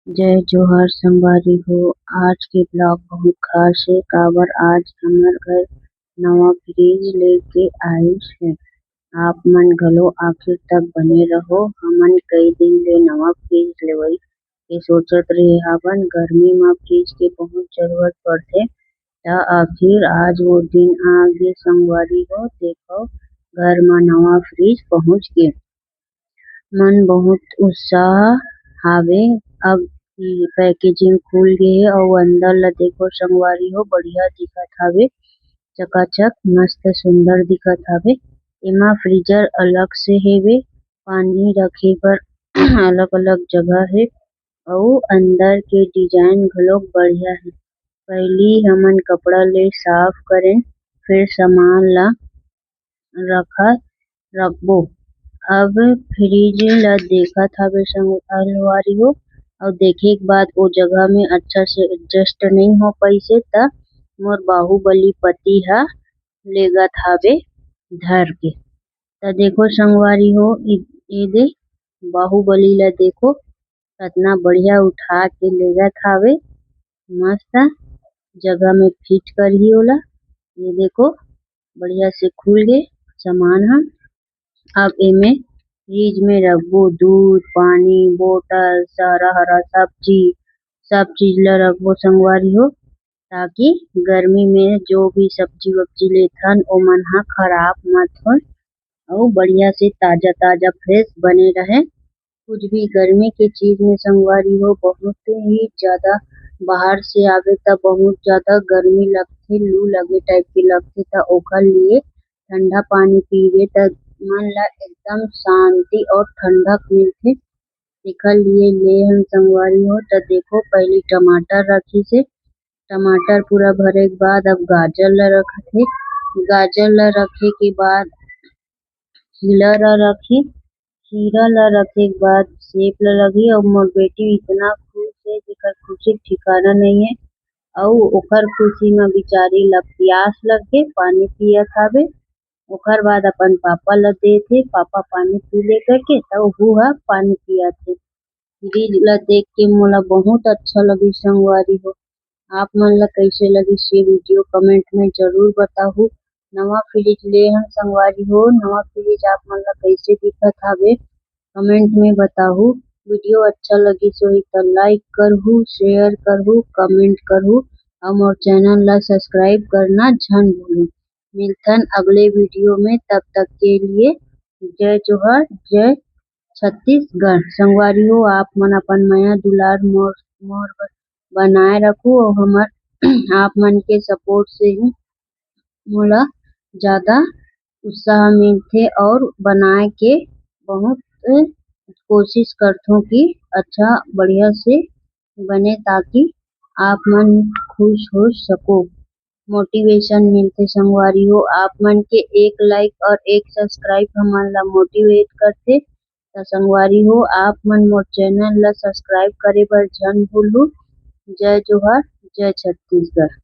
जय जोहार संगवारी हो। आज के ब्लॉग बहुत खास है काबर आज हमर घर नवा फ्रिज लेके आइस है। आप मन घलो आखिर तक बने रहो। हमन कई दिन ले नवा फ्रिज लेवई के सोचत रहे हवन। गर्मी म फ्रिज के बहुत जरूरत पड़थे त आखिर आज वो दिन आ गे संगवारी हो। देखो घर म नवा फ्रिज पहुंच गे। मन बहुत उत्साह हावे। अब पैकेजिंग खुल गे हे अउ अंदर ला देखो संगवारी हो बढ़िया दिखत हावे। चकाचक मस्त सुंदर दिखत हावे। एमा फ्रीजर अलग से हेवे। पानी रखे बर अलग-अलग जगह हे अउ अंदर के डिजाइन घलोक बढ़िया हे। पहिली हमन कपड़ा ले साफ करेन फिर सामान ला रखबो। अब फ्रिज ला देखत हावे संगवारी हो अउ देखे के बाद ओ जगह में अच्छा से एडजस्ट नई हो पाइस हे त मोर बाहुबली पति ह लेगत हावे धर के। त देखो संगवारी हो ए दे बाहुबली ला देखो कतना बढ़िया उठा के लेगत हावे। मस्त जगह में फिट करही ओला। ये देखो बढ़िया से खुल गे सामान ह। अब एमे फ्रिज में रखबो दूध पानी बोतल हरा सब्जी सब चीज ला रखबो संगवारी हो ताकि गर्मी में जो भी सब्जी वब्जी लेथन ओमन ह खराब मत होय अउ बढ़िया से ताजा-ताजा फ्रेश बने रहे। कुछ भी गर्मी के चीज में संगवारी हो बहुत ही ज्यादा बाहर से आवे त बहुत ज्यादा गर्मी लगथे लू लगे टाइप के लगथे त ओखर लिए ठंडा पानी पीबे त मन ला एकदम शांति और ठंडक मिलथे। एखर लिए ले हन संगवारी हो त देखो पहले टमाटर रखिस हे। टमाटर पूरा भरे के बाद अब गाजर ला रखत हे। गाजर ला रखे के बाद खीरा ला रखही। खीरा ला रखे के बाद सेब ला रखही अउ मोर बेटी इतना खुश हे जेकर खुशी ठिकाना नई हे अउ ओखर खुशी में बिचारी ला प्यास लग गे पानी पियत हावे। ओखर बाद अपन पापा ला देत हे पापा पानी पी ले करके त ओहू ह पानी पियत हे। फ्रिज ला देख के मोला बहुत अच्छा लगिस संगवारी हो। आप मन ला कैसे लगिस ये वीडियो कमेंट में जरूर बताहू। नवा फ्रिज ले हन संगवारी हो नवा फ्रिज आप मन ला कैसे दिखत हावे कमेंट में बताहू। वीडियो अच्छा लगिस होही त लाइक करहू शेयर करहू कमेंट करहू अउ मोर चैनल ला सब्सक्राइब करना झन भूलू। मिलथन अगले वीडियो में तब तक के लिए जय जोहार जय छत्तीसगढ़। संगवारी हो आप मन अपन माया दुलार मोर बर बनाए रखू अउ हमर आप मन के सपोर्ट से ही मोला ज्यादा उत्साह मिलथे और बनाए के बहुत कोशिश करथो कि अच्छा बढ़िया से बने ताकि आप मन खुश हो सको। मोटिवेशन मिलथे संगवारी हो आप मन के एक लाइक और एक सब्सक्राइब हमन ला मोटिवेट करथे। त संगवारी हो आप मन मोर चैनल ला सब्सक्राइब करे बर झन भूलहू। जय जोहार जय छत्तीसगढ़।